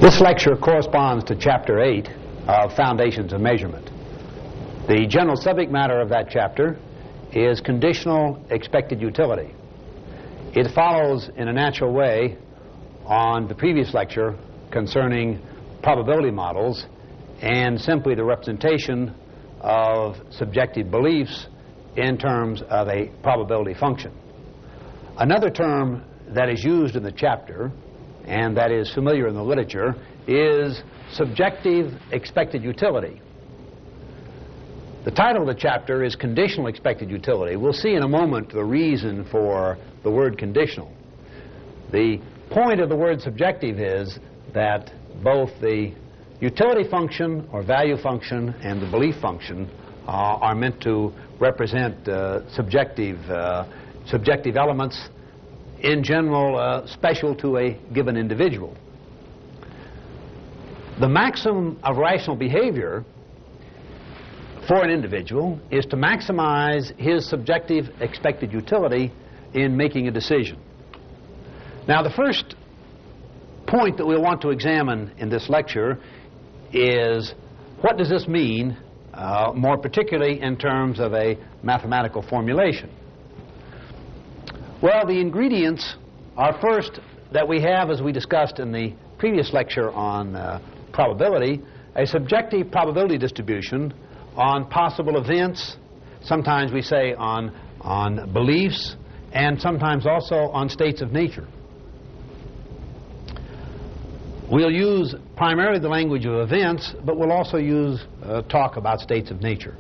This lecture corresponds to Chapter 8 of Foundations of Measurement. The general subject matter of that chapter is conditional expected utility. It follows in a natural way on the previous lecture concerning probability models and simply the representation of subjective beliefs in terms of a probability function. Another term that is used in the chapter and that is familiar in the literature is subjective expected utility. The title of the chapter is Conditional Expected Utility. We'll see in a moment the reason for the word conditional. The point of the word subjective is that both the utility function or value function and the belief function are meant to represent subjective elements, in general special to a given individual. The maximum of rational behavior for an individual is to maximize his subjective expected utility in making a decision. Now, the first point that we'll want to examine in this lecture is what does this mean, more particularly in terms of a mathematical formulation. Well, the ingredients are first that we have, as we discussed in the previous lecture on probability, a subjective probability distribution on possible events, sometimes we say on beliefs, and sometimes also on states of nature. We'll use primarily the language of events, but we'll also use talk about states of nature.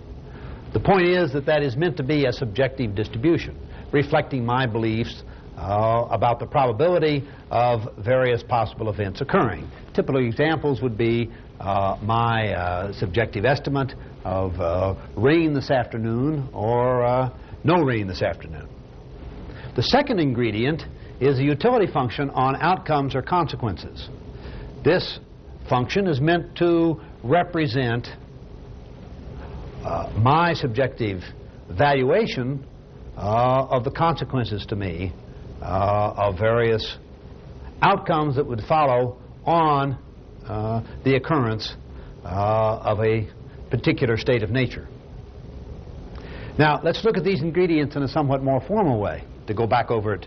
The point is that that is meant to be a subjective distribution, reflecting my beliefs about the probability of various possible events occurring. Typical examples would be my subjective estimate of rain this afternoon or no rain this afternoon. The second ingredient is a utility function on outcomes or consequences. This function is meant to represent my subjective valuation of the consequences to me of various outcomes that would follow on the occurrence of a particular state of nature. Now, let's look at these ingredients in a somewhat more formal way, to go back over it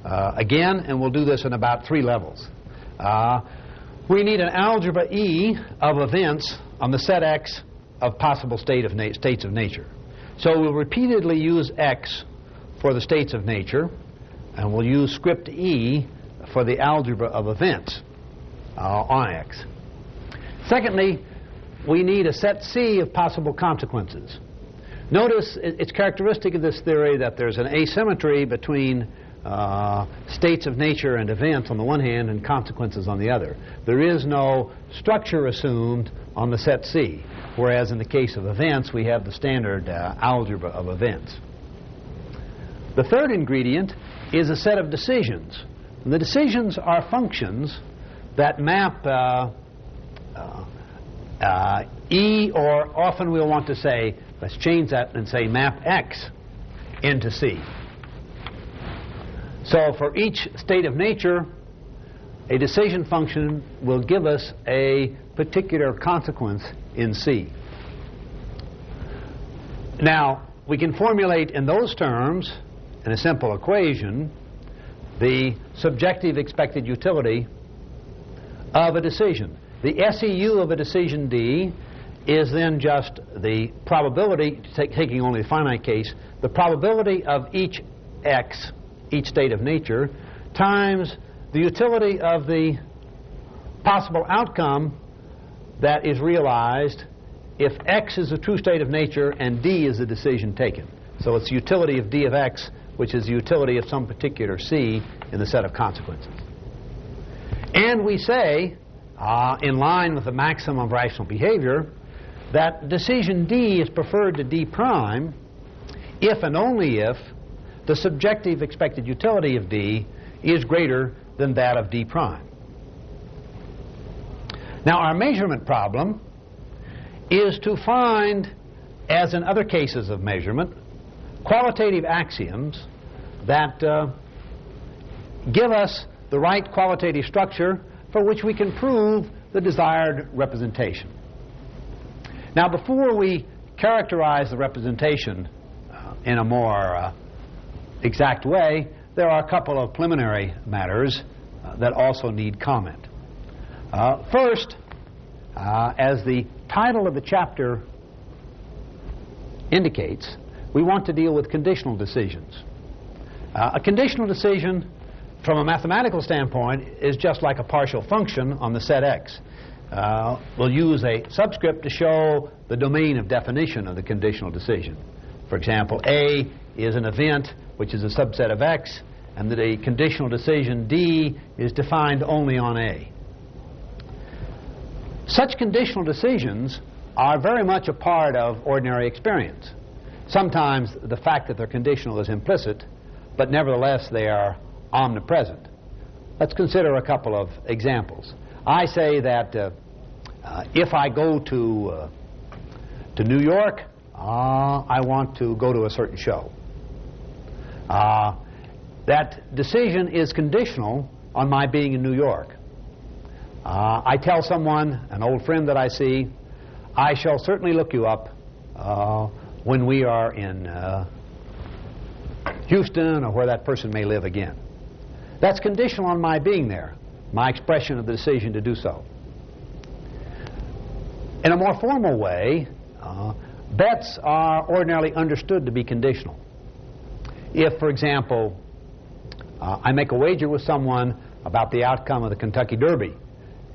again, and we'll do this in about 3 levels. We need an algebra E of events on the set X of possible states of nature. So we'll repeatedly use X for the states of nature, and we'll use script E for the algebra of events on X. Secondly, we need a set C of possible consequences. Notice it's characteristic of this theory that there's an asymmetry between states of nature and events on the one hand and consequences on the other. There is no structure assumed on the set C, whereas in the case of events we have the standard algebra of events. The third ingredient is a set of decisions. And the decisions are functions that map E, or often we'll want to say, let's change that and say map X into C. So for each state of nature, a decision function will give us a particular consequence in C. Now, we can formulate in those terms, in a simple equation, the subjective expected utility of a decision. The SEU of a decision D is then just the probability, taking only a finite case, the probability of each X, each state of nature, times the utility of the possible outcome that is realized if X is a true state of nature and D is the decision taken. So it's the utility of D of X, which is the utility of some particular C in the set of consequences. And we say, in line with the maximum of rational behavior, that decision D is preferred to D prime if and only if the subjective expected utility of D is greater than that of D prime. Now, our measurement problem is to find, as in other cases of measurement, qualitative axioms that give us the right qualitative structure for which we can prove the desired representation. Now, before we characterize the representation in a more exact way, there are a couple of preliminary matters that also need comment. First, as the title of the chapter indicates, we want to deal with conditional decisions. A conditional decision, from a mathematical standpoint, is just like a partial function on the set X. We'll use a subscript to show the domain of definition of the conditional decision. For example, A is an event which is a subset of X, and that a conditional decision D is defined only on A. Such conditional decisions are very much a part of ordinary experience. Sometimes the fact that they're conditional is implicit, but nevertheless they are omnipresent. Let's consider a couple of examples. I say that if I go to New York, I want to go to a certain show. That decision is conditional on my being in New York. I tell someone, an old friend that I see, I shall certainly look you up when we are in Houston or where that person may live again. That's conditional on my being there, my expression of the decision to do so. In a more formal way, bets are ordinarily understood to be conditional. If, for example, I make a wager with someone about the outcome of the Kentucky Derby,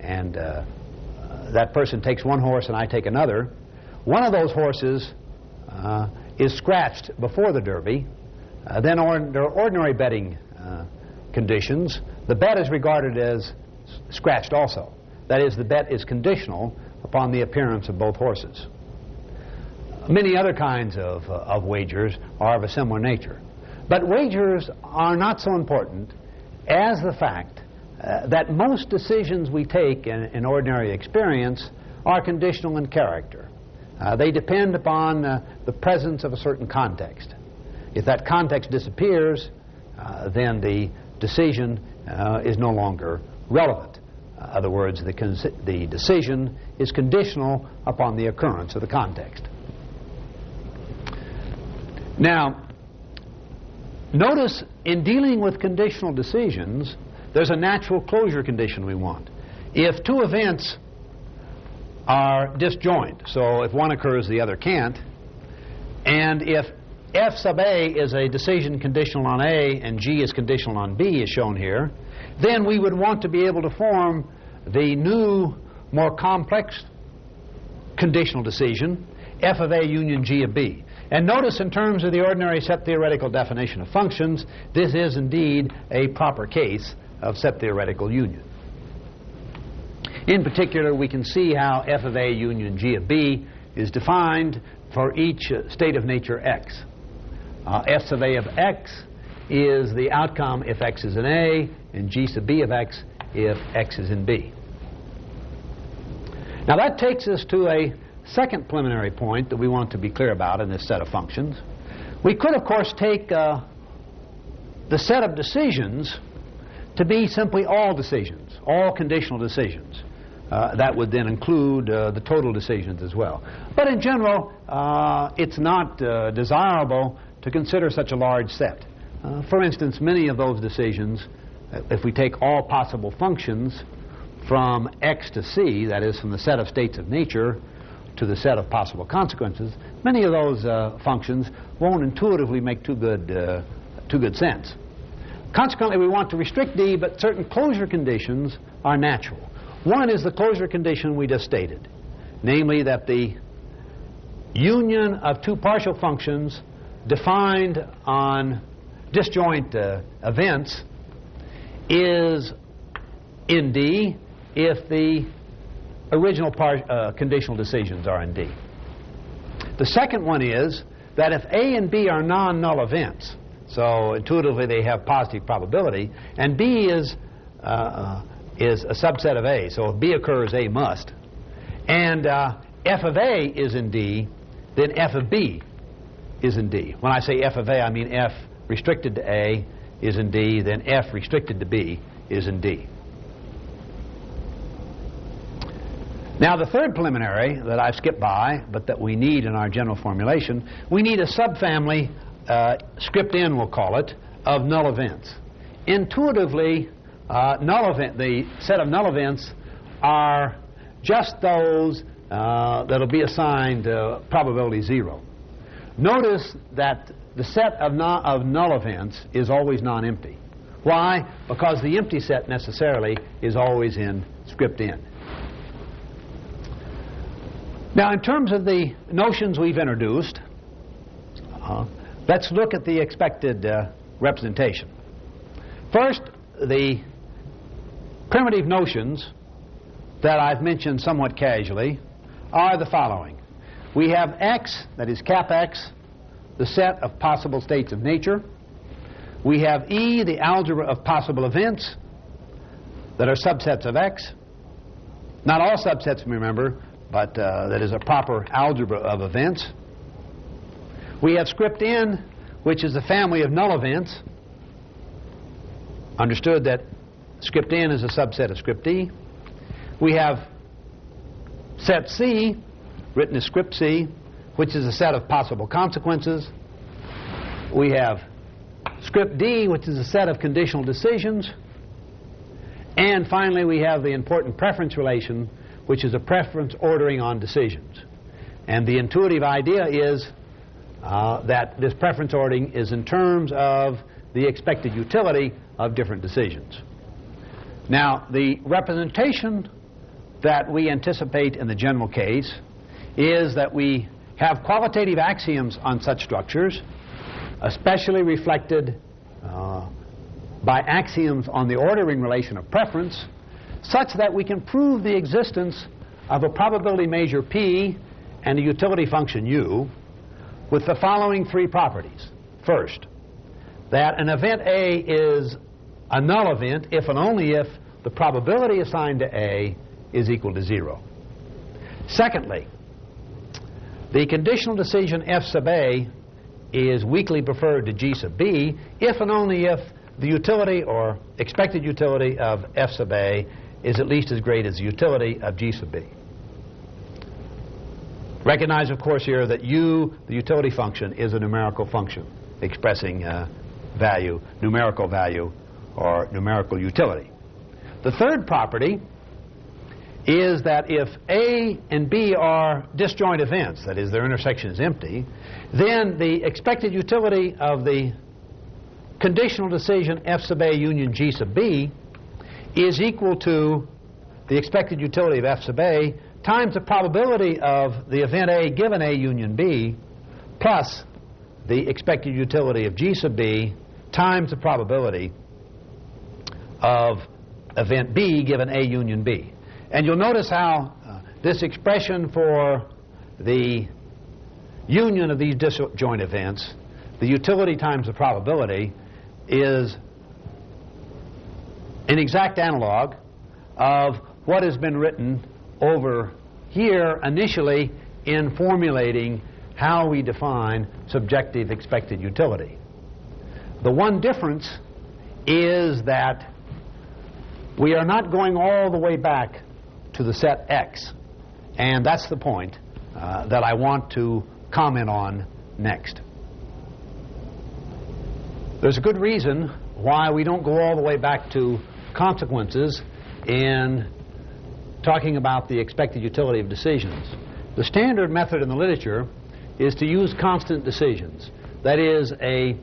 and that person takes one horse and I take another, one of those horses is scratched before the Derby, then under ordinary betting conditions, the bet is regarded as scratched also. That is, the bet is conditional upon the appearance of both horses. Many other kinds of wagers are of a similar nature. But wagers are not so important as the fact that most decisions we take in ordinary experience are conditional in character. They depend upon the presence of a certain context. If that context disappears, then the decision is no longer relevant. In other words, the decision is conditional upon the occurrence of the context. Now, notice in dealing with conditional decisions, there's a natural closure condition we want. If two events are disjoint, so if one occurs, the other can't, and if F sub A is a decision conditional on A and G is conditional on B, as shown here, then we would want to be able to form the new, more complex conditional decision, F of A union G of B. And notice in terms of the ordinary set theoretical definition of functions, this is indeed a proper case of set theoretical union. In particular, we can see how F of A union G of B is defined for each state of nature X. F sub A of X is the outcome if X is in A, and G sub B of X if X is in B. Now that takes us to a second preliminary point that we want to be clear about in this set of functions. We could, of course, take the set of decisions to be simply all decisions, all conditional decisions. That would then include the total decisions as well. But in general, it's not desirable to consider such a large set. For instance, many of those decisions, if we take all possible functions from X to C, that is from the set of states of nature to the set of possible consequences, many of those functions won't intuitively make too good sense. Consequently, we want to restrict D, but certain closure conditions are natural. One is the closure condition we just stated, namely that the union of two partial functions defined on disjoint events is in D if the original conditional decisions are in D. The second one is that if A and B are non-null events, so intuitively they have positive probability, and B is a subset of A, so if B occurs, A must, and F of A is in D, then F of B is in D. When I say F of A, I mean F restricted to A is in D, then F restricted to B is in D. Now, the third preliminary that I've skipped by, but that we need in our general formulation, we need a subfamily, script N we'll call it, of null events. Intuitively, the set of null events are just those that'll be assigned probability 0. Notice that the set of null events is always non-empty. Why? Because the empty set necessarily is always in script N. Now, in terms of the notions we've introduced, let's look at the expected representation. First, the primitive notions that I've mentioned somewhat casually are the following. We have X, that is cap X, the set of possible states of nature. We have E, the algebra of possible events that are subsets of X. Not all subsets, remember, but that is a proper algebra of events. We have script N, which is the family of null events. Understood that script N is a subset of script E. We have set C, written as script C, which is a set of possible consequences. We have script D, which is a set of conditional decisions. And finally, we have the important preference relation, which is a preference ordering on decisions. And the intuitive idea is that this preference ordering is in terms of the expected utility of different decisions. Now, the representation that we anticipate in the general case is that we have qualitative axioms on such structures, especially reflected by axioms on the ordering relation of preference, such that we can prove the existence of a probability measure P and a utility function U with the following three properties. First, that an event A is a null event if and only if the probability assigned to A is equal to 0. Secondly, the conditional decision F sub A is weakly preferred to G sub B if and only if the utility or expected utility of F sub A is at least as great as the utility of G sub B. Recognize, of course, here that U, the utility function, is a numerical function expressing value, numerical value, or numerical utility. The third property is that if A and B are disjoint events, that is, their intersection is empty, then the expected utility of the conditional decision F sub A union G sub B is equal to the expected utility of F sub A times the probability of the event A given A union B plus the expected utility of G sub B times the probability of event B given A union B. And you'll notice how this expression for the union of these disjoint events, the utility times the probability, is an exact analog of what has been written over here initially in formulating how we define subjective expected utility. The one difference is that we are not going all the way back to the set X, and that's the point that I want to comment on next. There's a good reason why we don't go all the way back to consequences in talking about the expected utility of decisions. The standard method in the literature is to use constant decisions. That is, a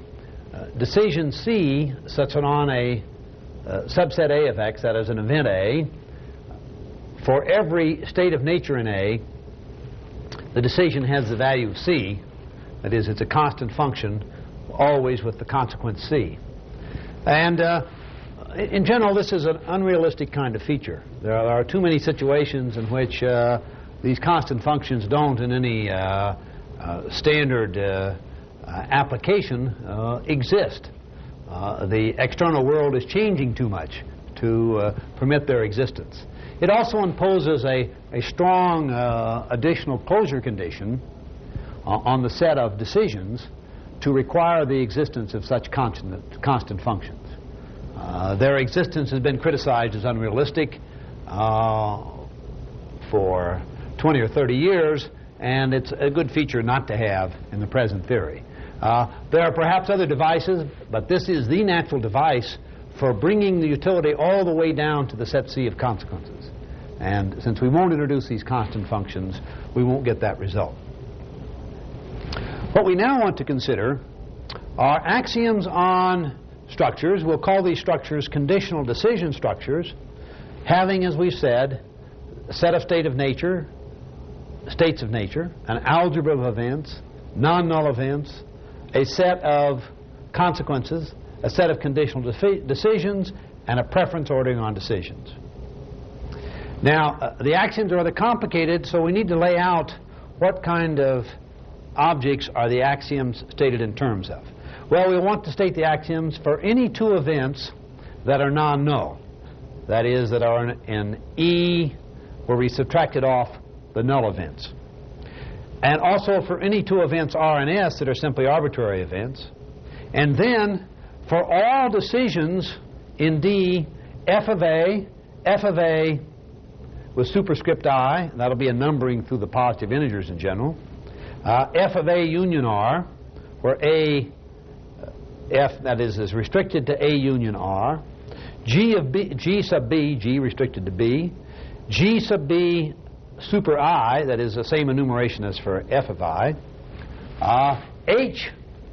decision C such on a subset A of X, that is an event A. For every state of nature in A, the decision has the value of C. That is, it's a constant function, always with the consequence C. And in general, this is an unrealistic kind of feature. There are too many situations in which these constant functions don't, in any standard application, exist. The external world is changing too much to permit their existence. It also imposes a strong additional closure condition on the set of decisions to require the existence of such constant functions. Their existence has been criticized as unrealistic for 20 or 30 years, and it's a good feature not to have in the present theory. There are perhaps other devices, but this is the natural device for bringing the utility all the way down to the set C of consequences. And since we won't introduce these constant functions, we won't get that result. What we now want to consider are axioms on structures. We'll call these structures conditional decision structures, having, as we've said, a set of states of nature, an algebra of events, non-null events, a set of consequences, a set of conditional decisions, and a preference ordering on decisions. Now, the axioms are rather complicated, so we need to lay out what kind of objects are the axioms stated in terms of. Well, we want to state the axioms for any two events that are non-null. That is, that are in E where we subtracted off the null events. And also for any two events R and S that are simply arbitrary events. And then for all decisions in D, f of A with superscript I, that'll be a numbering through the positive integers in general, f of A union R, where F, that is restricted to A union R, G sub B, G restricted to B, G sub B super I, that is the same enumeration as for f of I, H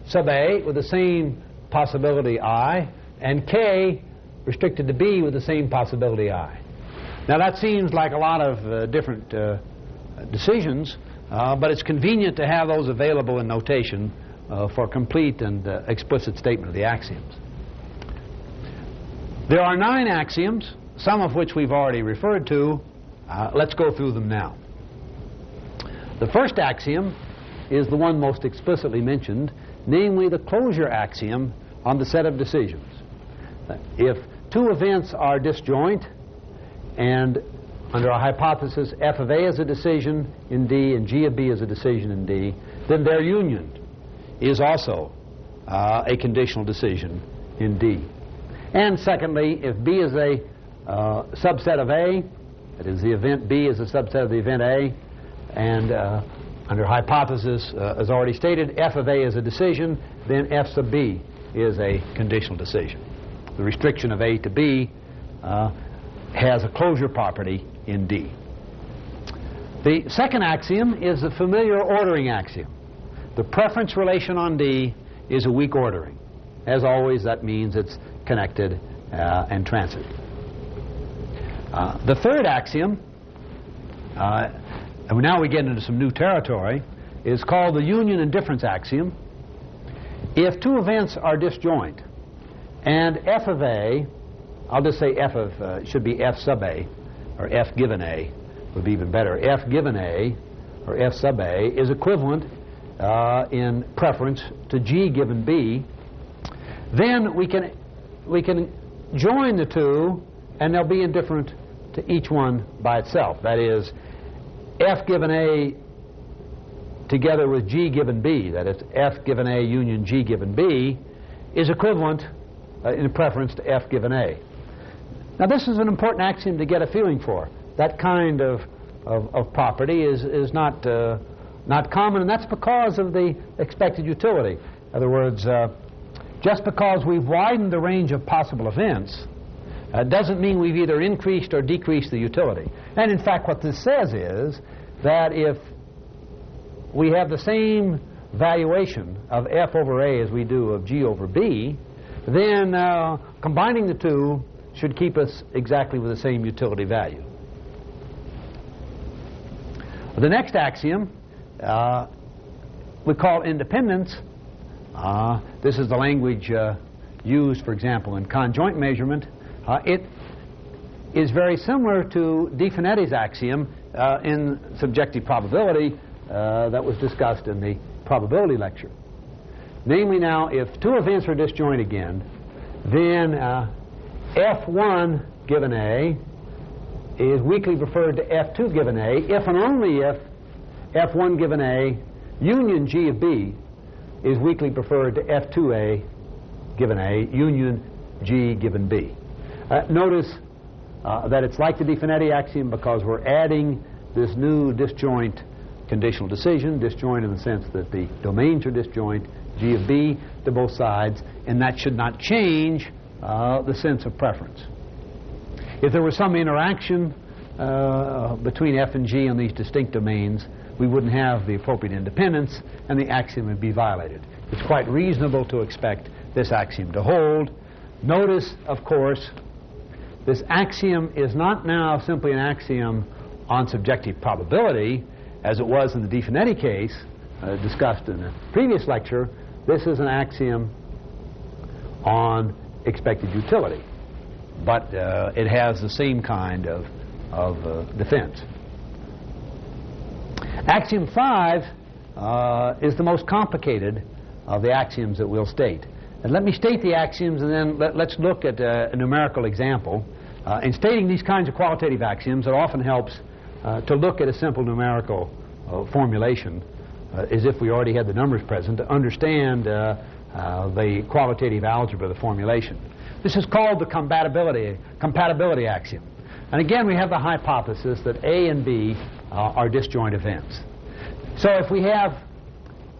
sub A with the same possibility I, and K restricted to B with the same possibility I. Now that seems like a lot of different decisions, but it's convenient to have those available in notation for complete and explicit statement of the axioms. There are 9 axioms, some of which we've already referred to. Let's go through them now. The first axiom is the one most explicitly mentioned, namely the closure axiom on the set of decisions. If two events are disjoint, and under a hypothesis f of A is a decision in D and G of B is a decision in D, then their union is also a conditional decision in D. And secondly, if B is a subset of A, that is, the event B is a subset of the event A, and under hypothesis, as already stated, f of A is a decision, then f sub B is a conditional decision. The restriction of A to B has a closure property in D. The second axiom is the familiar ordering axiom. The preference relation on D is a weak ordering. As always, that means it's connected and transitive. The third axiom, and now we get into some new territory, is called the union and difference axiom. If two events are disjoint and f of A, I'll just say f of, should be f sub A, or f given A would be even better. F given A, or f sub A, is equivalent in preference to G given B. Then we can join the two, and they'll be indifferent to each one by itself. That is, f given A together with G given B, that is, f given A union G given B, is equivalent in preference to f given A. Now this is an important axiom to get a feeling for. That kind of property is not common, and that's because of the expected utility. In other words, just because we've widened the range of possible events doesn't mean we've either increased or decreased the utility. And in fact, what this says is that if we have the same valuation of f over A as we do of G over B, then combining the two should keep us exactly with the same utility value. The next axiom we call independence. This is the language used, for example, in conjoint measurement. It is very similar to Di Finetti's axiom in subjective probability that was discussed in the probability lecture. Namely now, if two events are disjoint again, then F1 given A is weakly referred to F2 given A if and only if F1 given A union G of B is weakly preferred to F2A given A union G given B. Notice that it's like the Di Finetti axiom because we're adding this new disjoint conditional decision, disjoint in the sense that the domains are disjoint, G of B to both sides, and that should not change the sense of preference. If there was some interaction between F and G on these distinct domains, we wouldn't have the appropriate independence, and the axiom would be violated. It's quite reasonable to expect this axiom to hold. Notice, of course, this axiom is not now simply an axiom on subjective probability, as it was in the Di-Finetti case discussed in a previous lecture. This is an axiom on expected utility, but it has the same kind of defense. Axiom 5 is the most complicated of the axioms that we'll state. And let me state the axioms, and then let's look at a numerical example. In stating these kinds of qualitative axioms, it often helps to look at a simple numerical formulation, as if we already had the numbers present, to understand the qualitative algebra of the formulation. This is called the compatibility axiom. And again, we have the hypothesis that A and B are disjoint events. So if we have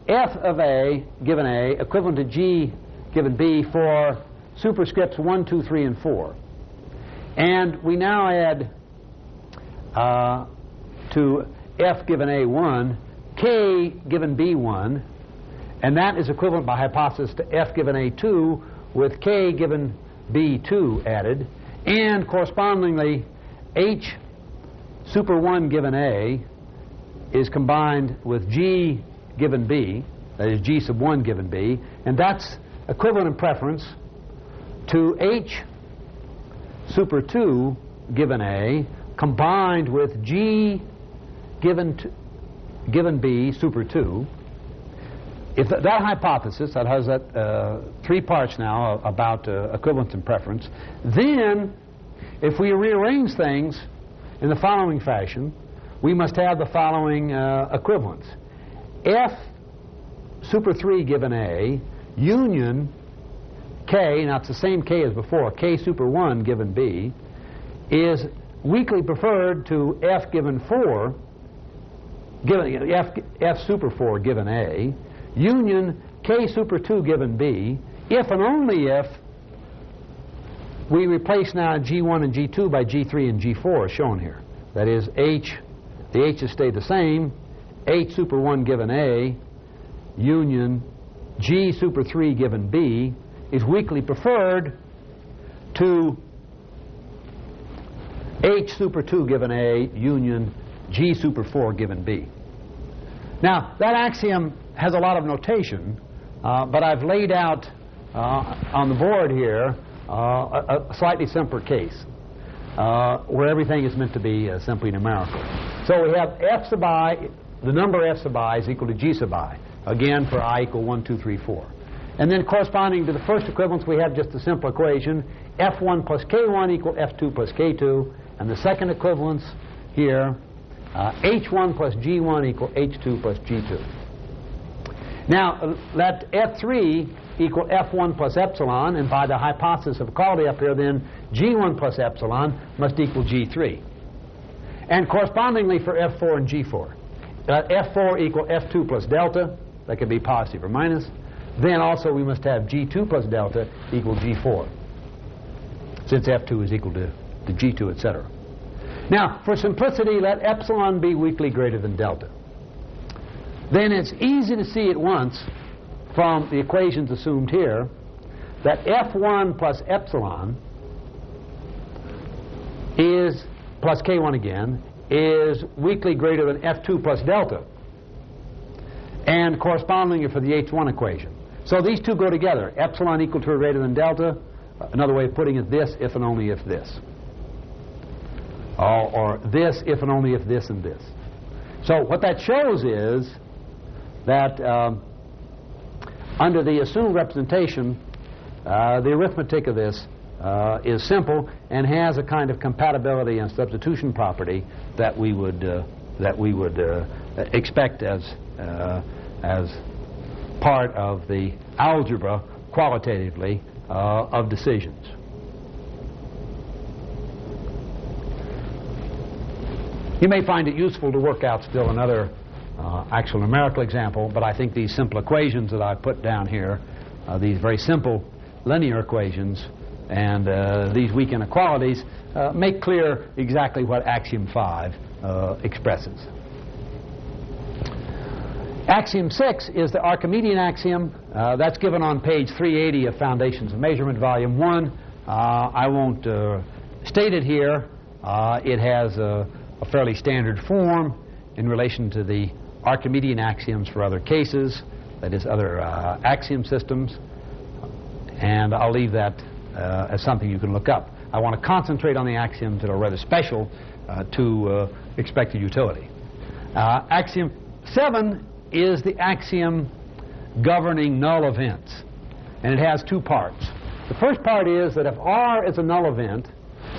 f of A given A equivalent to G given B for superscripts 1, 2, 3, and 4, and we now add to f given A1 K given B1, and that is equivalent by hypothesis to f given A2 with K given B2 added, and correspondingly H super 1 given A is combined with G given B, that is G sub 1 given B, and that's equivalent in preference to H super 2 given A combined with G given B super 2. If that hypothesis, that has that 3 parts now about equivalence and preference, then if we rearrange things in the following fashion, we must have the following equivalence. F super 3 given A union K, now it's the same K as before, K super 1 given B, is weakly preferred to F given 4, given F super 4 given A, union K super 2 given B, if and only if we replace now G1 and G2 by G3 and G4 as shown here. That is, the H's stay the same, H super 1 given A, union G super 3 given B is weakly preferred to H super 2 given A, union G super 4 given B. Now, that axiom has a lot of notation, but I've laid out on the board here a slightly simpler case where everything is meant to be simply numerical. So we have f sub I, the number f sub I is equal to G sub I, again for I equal 1, 2, 3, 4. And then corresponding to the first equivalence, we have just a simple equation, F1 plus K1 equal F2 plus K2, and the second equivalence here, H1 plus G1 equal H2 plus G2. Now, let F3 equal F1 plus epsilon, and by the hypothesis of equality up here, then G1 plus epsilon must equal G3. And correspondingly for F4 and G4, let F4 equal F2 plus delta, that can be positive or minus. Then also we must have G2 plus delta equal G4, since F2 is equal to G2, etc. Now, for simplicity, let epsilon be weakly greater than delta. Then it's easy to see at once from the equations assumed here that F1 plus epsilon is, plus K1 again, is weakly greater than F2 plus delta, and correspondingly for the H1 equation. So these two go together, epsilon equal to or greater than delta. Another way of putting it, this if and only if this. Or this if and only if this and this. So what that shows is that under the assumed representation, the arithmetic of this is simple and has a kind of compatibility and substitution property that we would expect as part of the algebra qualitatively of decisions. You may find it useful to work out still another actual numerical example, but I think these simple equations that I put down here, these very simple linear equations and these weak inequalities make clear exactly what axiom 5 expresses. Axiom 6 is the Archimedean axiom. That's given on page 380 of Foundations of Measurement, Volume 1. I won't state it here. It has a fairly standard form in relation to the Archimedean axioms for other cases, that is, other axiom systems. And I'll leave that as something you can look up. I want to concentrate on the axioms that are rather special to expected utility. Axiom 7 is the axiom governing null events, and it has two parts. The first part is that if R is a null event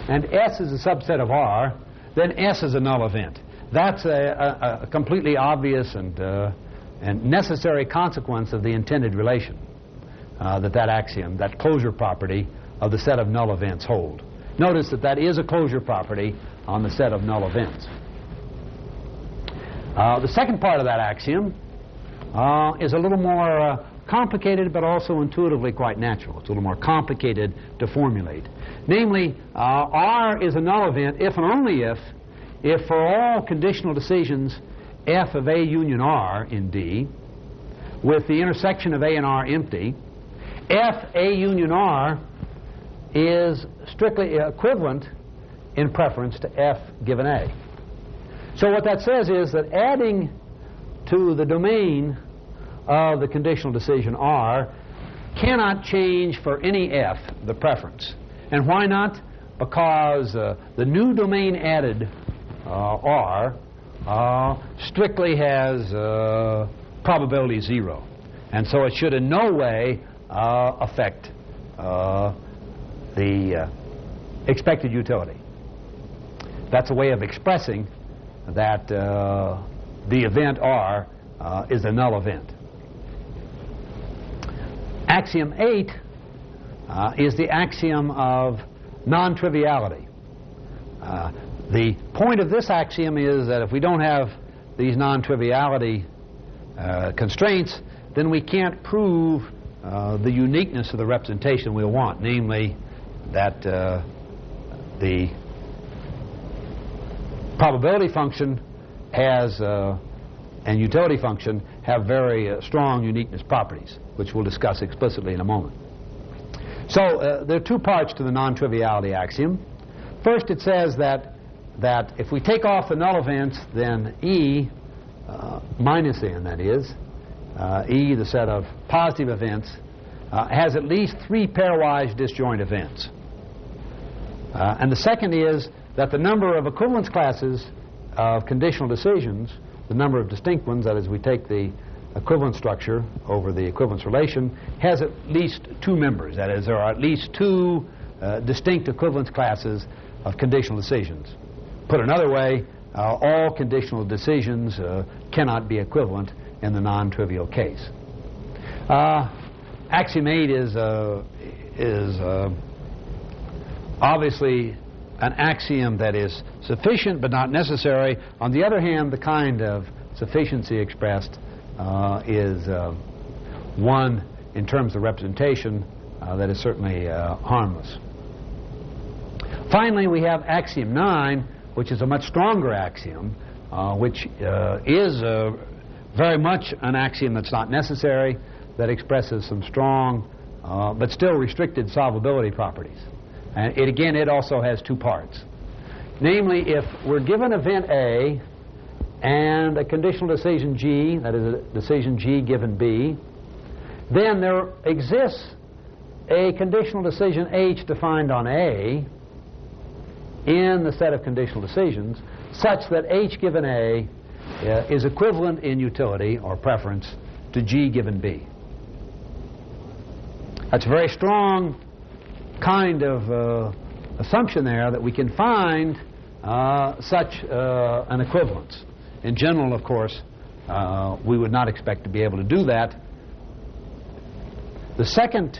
and S is a subset of R, then S is a null event. That's a completely obvious and necessary consequence of the intended relation that axiom, that closure property of the set of null events hold. Notice that that is a closure property on the set of null events. The second part of that axiom is a little more complicated, but also intuitively quite natural. It's a little more complicated to formulate. Namely, R is a null event if and only if for all conditional decisions F of A union R in D, with the intersection of A and R empty, F A union R is strictly equivalent in preference to F given A. So what that says is that adding to the domain of the conditional decision R cannot change for any F the preference. And why not? Because the new domain added, R, strictly has probability 0. And so it should in no way affect the expected utility. That's a way of expressing that the event R is a null event. Axiom 8 is the axiom of non-triviality. The point of this axiom is that if we don't have these non-triviality constraints, then we can't prove the uniqueness of the representation we want, namely that the probability function has and utility function have very strong uniqueness properties, which we'll discuss explicitly in a moment. So there are two parts to the non-triviality axiom. First, it says that if we take off the null events, then E minus N, that is, E, the set of positive events, has at least 3 pairwise disjoint events. And the second is that the number of equivalence classes of conditional decisions, the number of distinct ones, that is, we take the equivalence structure over the equivalence relation, has at least 2 members. That is, there are at least 2 distinct equivalence classes of conditional decisions. Put another way, all conditional decisions cannot be equivalent in the non-trivial case. Axiom 8 is obviously an axiom that is sufficient but not necessary. On the other hand, the kind of sufficiency expressed is one in terms of representation that is certainly harmless. Finally, we have axiom 9, which is a much stronger axiom, which is very much an axiom that's not necessary, that expresses some strong but still restricted solvability properties. And it also has 2 parts. Namely, if we're given event A and a conditional decision G, that is a decision G given B, then there exists a conditional decision H defined on A in the set of conditional decisions such that H given A is equivalent in utility or preference to G given B. That's a very strong kind of assumption there that we can find such an equivalence. In general, of course, we would not expect to be able to do that. The second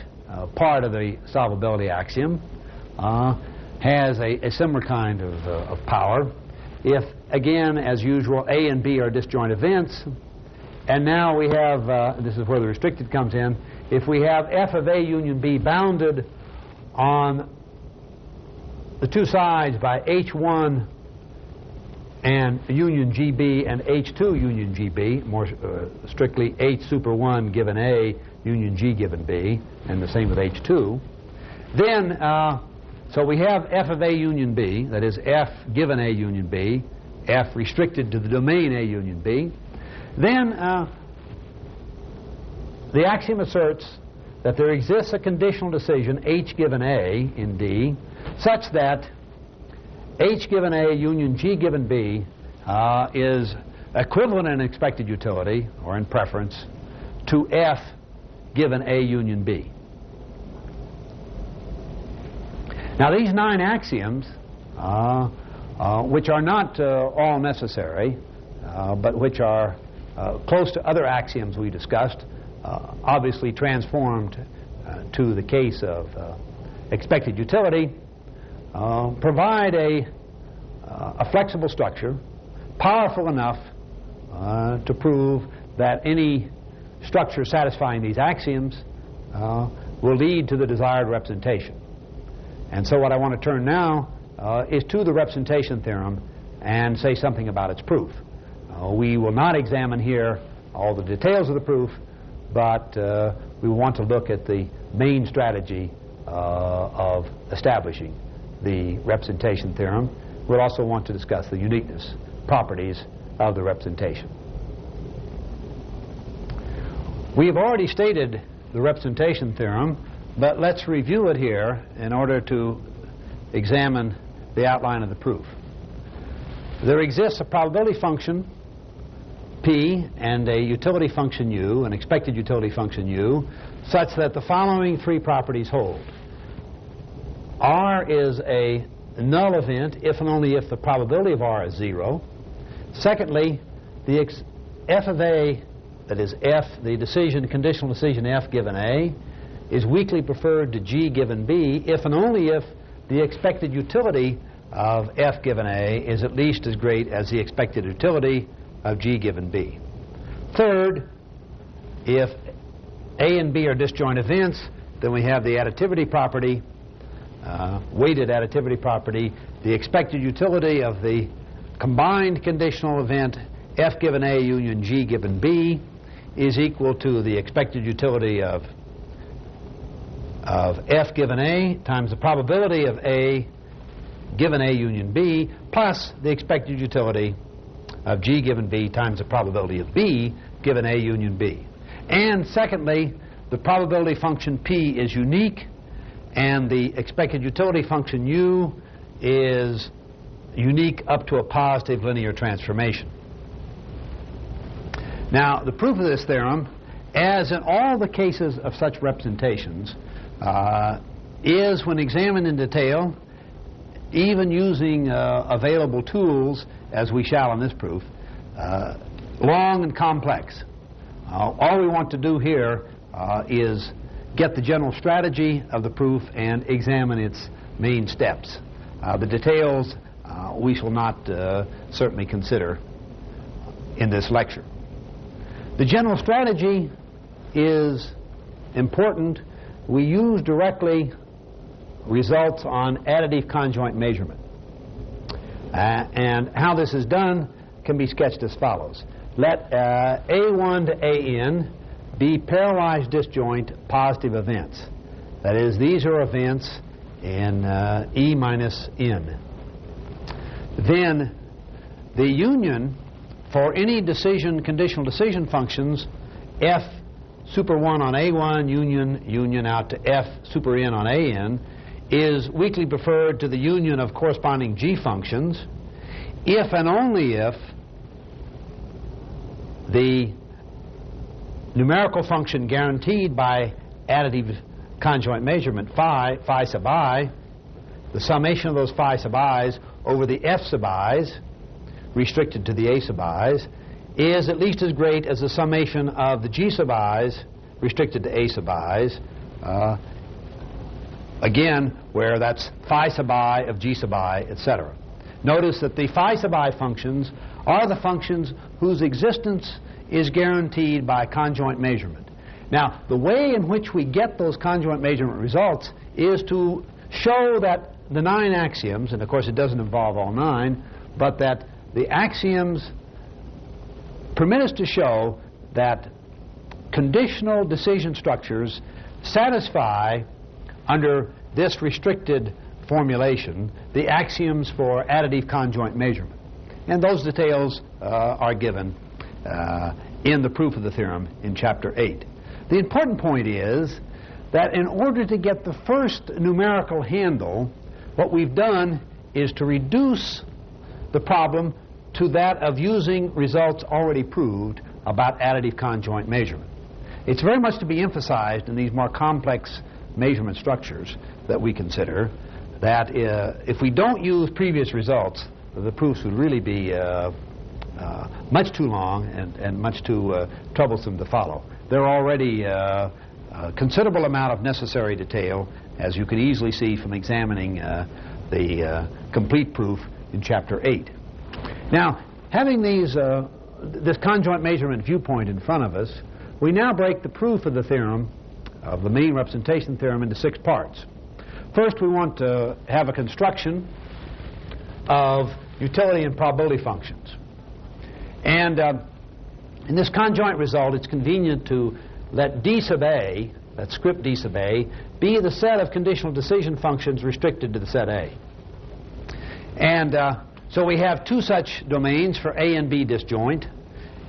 part of the solvability axiom has a similar kind of power. if, again, as usual, A and B are disjoint events. And now we have, this is where the restricted comes in, if we have f of A union B bounded on the two sides by H1 and union GB and H2 union GB, more strictly H super 1 given A union G given B, and the same with H2, then, so we have f of A union B, that is f given A union B, f restricted to the domain A union B. Then the axiom asserts that there exists a conditional decision H given A in D such that H given A union G given B is equivalent in expected utility, or in preference, to F given A union B. Now these 9 axioms, which are not all necessary, but which are close to other axioms we discussed, obviously transformed to the case of expected utility, provide a flexible structure powerful enough to prove that any structure satisfying these axioms will lead to the desired representation. And so what I want to turn now is to the representation theorem and say something about its proof. We will not examine here all the details of the proof, but we want to look at the main strategy of establishing the representation theorem. We'll also want to discuss the uniqueness properties of the representation. We have already stated the representation theorem, but let's review it here in order to examine the outline of the proof. There exists a probability function P and a utility function U, an expected utility function U, such that the following 3 properties hold. R is a null event if and only if the probability of R is 0. Secondly, the f of A, that is F, the conditional decision F given A, is weakly preferred to G given B if and only if the expected utility of F given A is at least as great as the expected utility of G given B. Third, if A and B are disjoint events, then we have the additivity property, weighted additivity property. The expected utility of the combined conditional event F given A union G given B is equal to the expected utility of F given A times the probability of A given A union B plus the expected utility of G given B times the probability of B given A union B. And secondly, the probability function P is unique, and the expected utility function U is unique up to a positive linear transformation. Now, the proof of this theorem, as in all the cases of such representations, is, when examined in detail, even using available tools, as we shall in this proof, long and complex. All we want to do here is get the general strategy of the proof and examine its main steps. The details we shall not certainly consider in this lecture. The general strategy is important. We use directly results on additive conjoint measurement. And how this is done can be sketched as follows. Let A1 to AN be pairwise disjoint positive events. That is, these are events in E minus N. Then the union for any conditional decision functions, F super 1 on A1 union out to F super N on AN, is weakly preferred to the union of corresponding G functions if and only if the numerical function guaranteed by additive conjoint measurement, phi sub I, the summation of those phi sub i's over the F sub i's, restricted to the A sub i's, is at least as great as the summation of the G sub i's, restricted to A sub i's, again, where that's phi sub I of G sub I, etc. Notice that the phi sub I functions are the functions whose existence is guaranteed by conjoint measurement. Now, the way in which we get those conjoint measurement results is to show that the 9 axioms, and of course it doesn't involve all 9, but that the axioms permit us to show that conditional decision structures satisfy, under this restricted formulation, the axioms for additive conjoint measurement. And those details are given in the proof of the theorem in Chapter 8. The important point is that in order to get the first numerical handle, what we've done is to reduce the problem to that of using results already proved about additive conjoint measurement. It's very much to be emphasized in these more complex measurement structures that we consider that if we don't use previous results, the proofs would really be much too long and much too troublesome to follow. There are already a considerable amount of necessary detail, as you can easily see from examining the complete proof in Chapter 8. Now, having this conjoint measurement viewpoint in front of us, we now break the proof of the theorem, of the mean representation theorem, into 6 parts. First, we want to have a construction of utility and probability functions. And in this conjoint result, it's convenient to let D sub A, that script D sub A, be the set of conditional decision functions restricted to the set A. And so we have 2 such domains for A and B disjoint,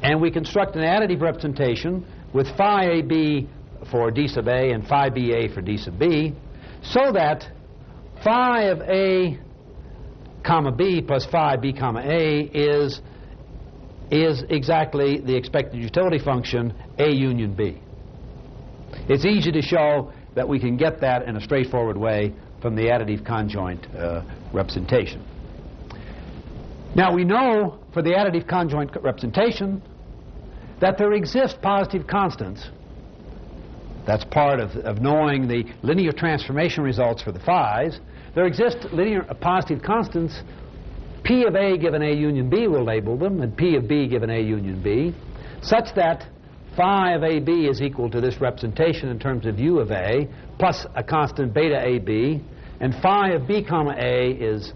and we construct an additive representation with phi AB for D sub A and phi BA for D sub B, so that phi of A comma B plus phi B comma A is exactly the expected utility function A union B. It's easy to show that we can get that in a straightforward way from the additive conjoint representation. Now, we know for the additive conjoint representation that there exist positive constants. That's part of knowing the linear transformation results for the phis. There exist linear positive constants, P of A given A union B, we'll label them, and P of B given A union B, such that phi of AB is equal to this representation in terms of U of A plus a constant beta AB, and phi of B comma A is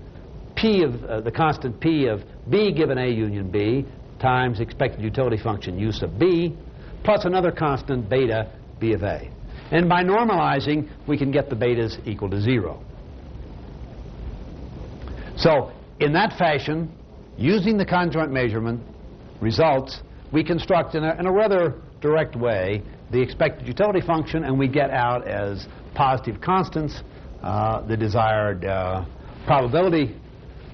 P of the constant P of B given A union B times expected utility function U sub B plus another constant beta B of A. And by normalizing, we can get the betas equal to 0. So in that fashion, using the conjoint measurement results, we construct in a rather direct way the expected utility function, and we get out as positive constants the desired probability,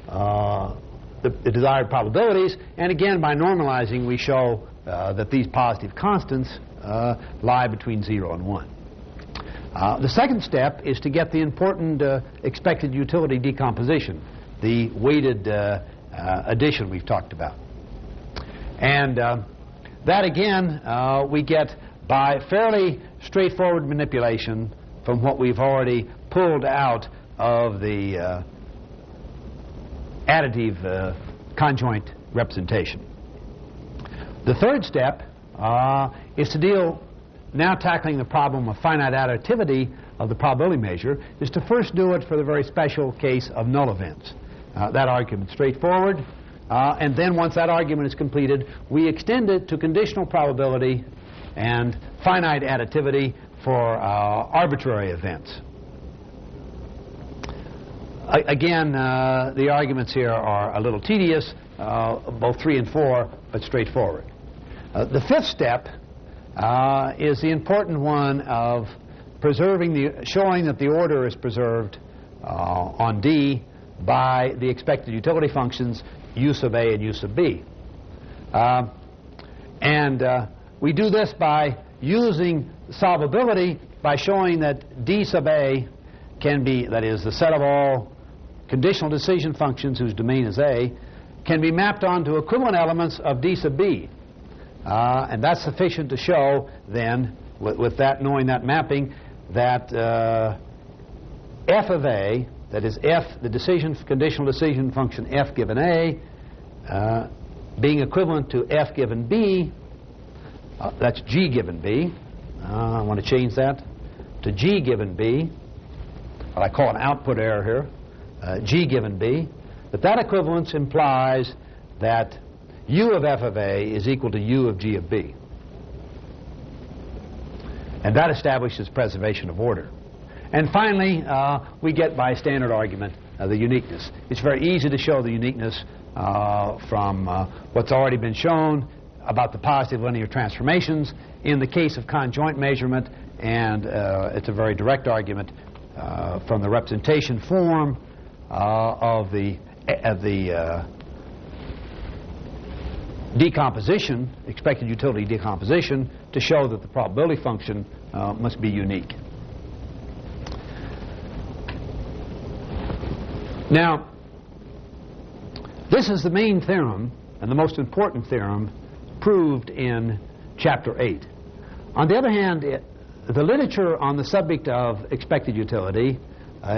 the desired probabilities, and again by normalizing we show that these positive constants lie between 0 and 1. The second step is to get the important expected utility decomposition, the weighted addition we've talked about. And that again we get by fairly straightforward manipulation from what we've already pulled out of the additive conjoint representation. The third step is to deal, now tackling the problem of finite additivity of the probability measure, is to first do it for the very special case of null events. That argument is straightforward, and then once that argument is completed, we extend it to conditional probability and finite additivity for arbitrary events. Again, the arguments here are a little tedious, both 3 and 4, but straightforward. The fifth step is the important one of showing that the order is preserved on D by the expected utility functions U sub A and U sub B. We do this by using solvability by showing that D sub A can be, that is, the set of all conditional decision functions whose domain is A, can be mapped onto equivalent elements of D sub B. And that's sufficient to show then, with that, knowing that mapping, that F of A that is f, the conditional decision function f given a, being equivalent to f given b, that's g given b. I want to change that to g given b, what I call an output error here, g given b. But that equivalence implies that u of f of a is equal to u of g of b. And that establishes preservation of order. And finally, we get by standard argument the uniqueness. It's very easy to show the uniqueness from what's already been shown about the positive linear transformations in the case of conjoint measurement, and it's a very direct argument from the representation form of the decomposition, expected utility decomposition, to show that the probability function must be unique. Now, this is the main theorem and the most important theorem proved in Chapter 8. On the other hand, the literature on the subject of expected utility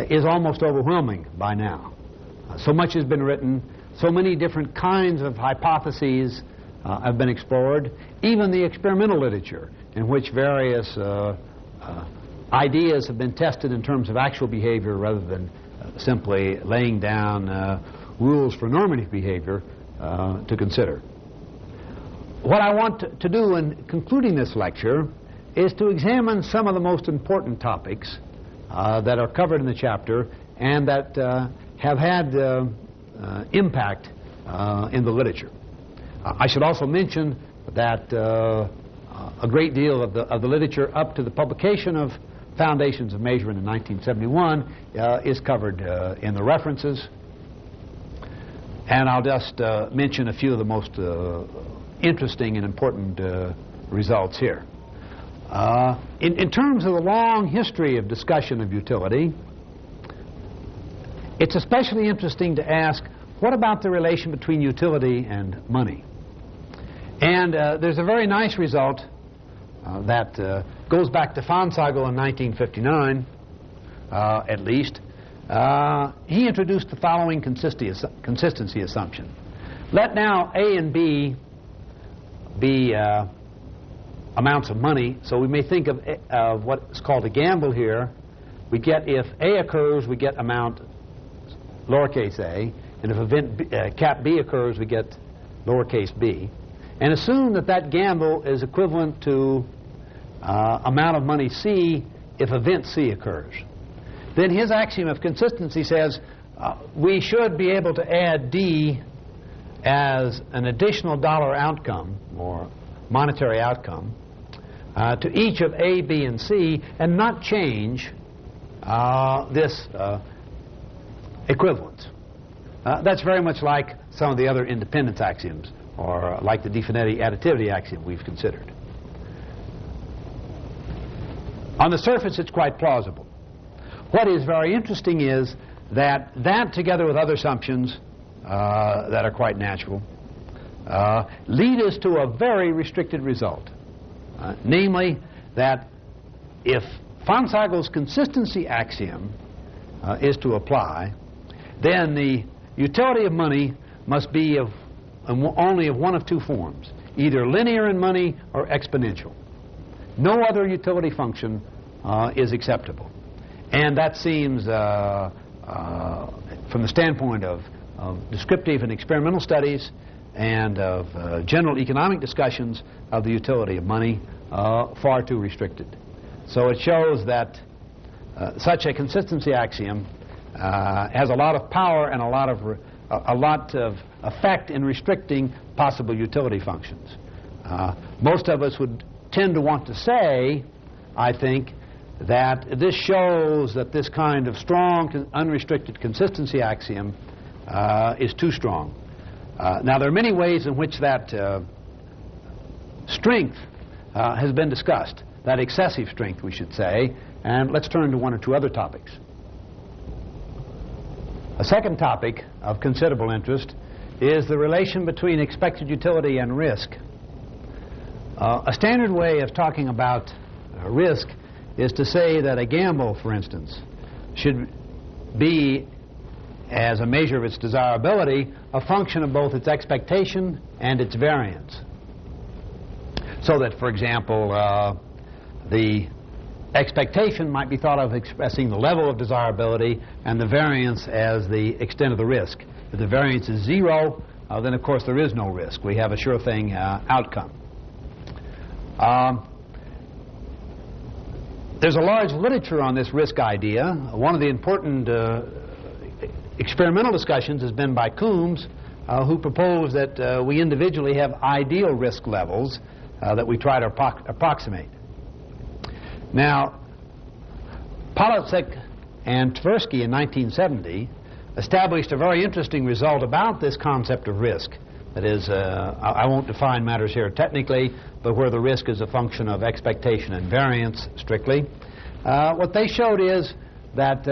is almost overwhelming by now. So much has been written, so many different kinds of hypotheses have been explored, even the experimental literature in which various ideas have been tested in terms of actual behavior rather than simply laying down rules for normative behavior to consider. What I want to do in concluding this lecture is to examine some of the most important topics that are covered in the chapter and that have had impact in the literature. I should also mention that a great deal of the literature up to the publication of Foundations of Measurement in 1971 is covered in the references. And I'll just mention a few of the most interesting and important results here. In terms of the long history of discussion of utility, it's especially interesting to ask, what about the relation between utility and money? And there's a very nice result that goes back to Fonsagel in 1959, at least. He introduced the following consistency assumption. Let now A and B be amounts of money, so we may think of what's called a gamble here. We get, if A occurs, we get amount lowercase a, and if event cap B occurs, we get lowercase b. And assume that that gamble is equivalent to amount of money C if event C occurs. Then his axiom of consistency says we should be able to add D as an additional dollar outcome or monetary outcome to each of A, B, and C and not change this equivalence. That's very much like some of the other independence axioms, or like the De Finetti additivity axiom we've considered. On the surface, it's quite plausible. What is very interesting is that together with other assumptions that are quite natural, lead us to a very restricted result. Namely, that if Fonsagel's consistency axiom is to apply, then the utility of money must be only of one of two forms, either linear in money or exponential. No other utility function is acceptable. And that seems, from the standpoint of descriptive and experimental studies and of general economic discussions of the utility of money, far too restricted. So it shows that such a consistency axiom has a lot of power and a lot of effect in restricting possible utility functions. Most of us would tend to want to say, I think, that this shows that this kind of strong, unrestricted consistency axiom is too strong. Now, there are many ways in which that strength has been discussed, that excessive strength, we should say, and let's turn to one or two other topics. A second topic of considerable interest is the relation between expected utility and risk. A standard way of talking about risk is to say that a gamble, for instance, should be, as a measure of its desirability, a function of both its expectation and its variance. So that, for example, the expectation might be thought of expressing the level of desirability and the variance as the extent of the risk. If the variance is 0, then of course there is no risk. We have a sure thing outcome. There's a large literature on this risk idea. One of the important experimental discussions has been by Coombs, who proposed that we individually have ideal risk levels that we try to approximate. Now, Polacek and Tversky in 1970 established a very interesting result about this concept of risk. That is, I won't define matters here technically, but where the risk is a function of expectation and variance strictly. What they showed is that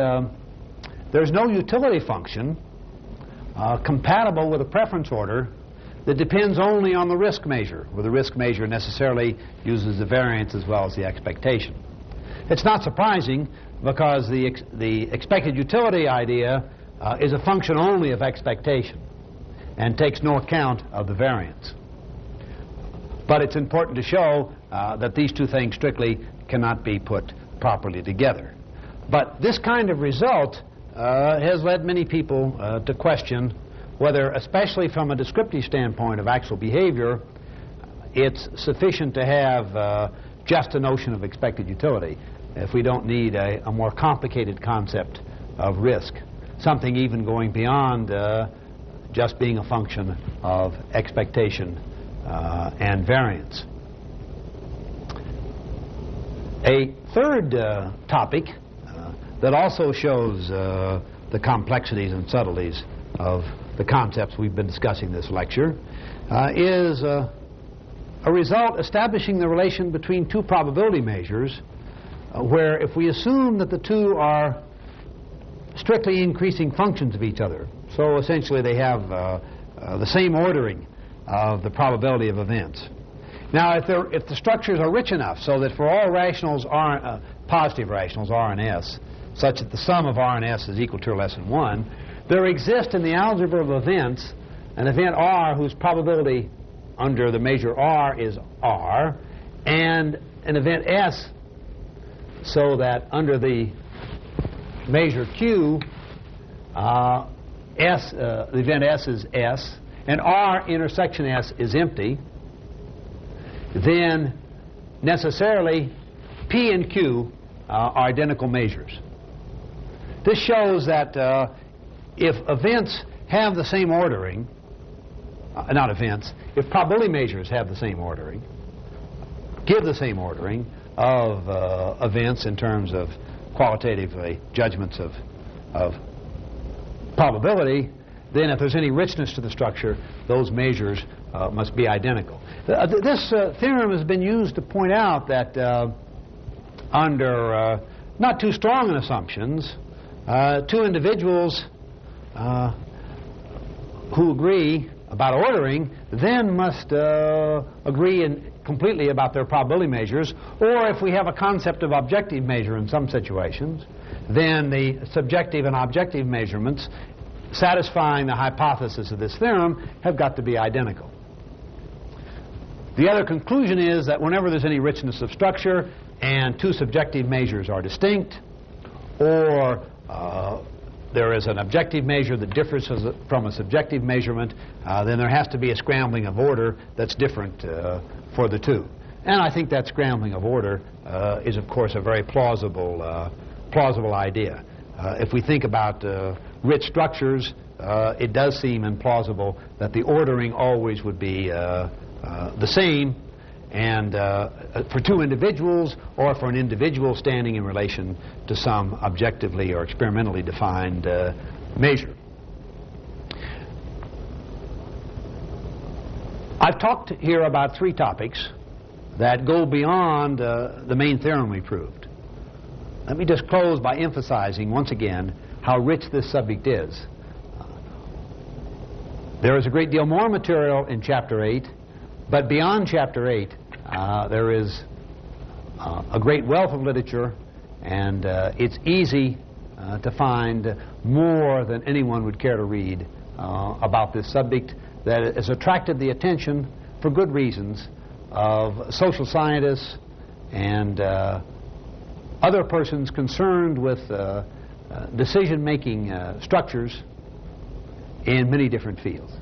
there's no utility function compatible with a preference order that depends only on the risk measure, where the risk measure necessarily uses the variance as well as the expectation. It's not surprising, because the expected utility idea is a function only of expectation and takes no account of the variance. But it's important to show that these two things strictly cannot be put properly together. But this kind of result has led many people to question whether, especially from a descriptive standpoint of actual behavior, it's sufficient to have just a notion of expected utility, if we don't need a more complicated concept of risk, something even going beyond just being a function of expectation and variance. A third topic that also shows the complexities and subtleties of the concepts we've been discussing this lecture is a result establishing the relation between two probability measures, where if we assume that the two are strictly increasing functions of each other, so essentially they have the same ordering of the probability of events. Now, if the structures are rich enough so that for all rationals, positive rationals, R and S, such that the sum of R and S is equal to or less than 1, there exists in the algebra of events an event R whose probability under the measure R is R, and an event S so that under the measure Q, the event S is S, and R intersection S is empty, then necessarily P and Q are identical measures. This shows that if events have the same ordering, if probability measures have the same ordering, give the same ordering of events in terms of qualitatively judgments of probability, then if there's any richness to the structure, those measures must be identical. This theorem has been used to point out that under not too strong an assumptions, two individuals who agree about ordering then must agree completely about their probability measures, or if we have a concept of objective measure in some situations, then the subjective and objective measurements satisfying the hypothesis of this theorem have got to be identical. The other conclusion is that whenever there's any richness of structure and two subjective measures are distinct, or there is an objective measure that differs from a subjective measurement, then there has to be a scrambling of order that's different for the two. And I think that scrambling of order is, of course, a very plausible idea. If we think about rich structures, it does seem implausible that the ordering always would be the same, and for two individuals, or for an individual standing in relation to some objectively or experimentally defined measure. I've talked here about three topics that go beyond the main theorem we proved. Let me just close by emphasizing once again how rich this subject is. There is a great deal more material in Chapter 8, but beyond Chapter 8, there is a great wealth of literature, and it's easy to find more than anyone would care to read about this subject that has attracted the attention, for good reasons, of social scientists and other persons concerned with decision-making structures in many different fields.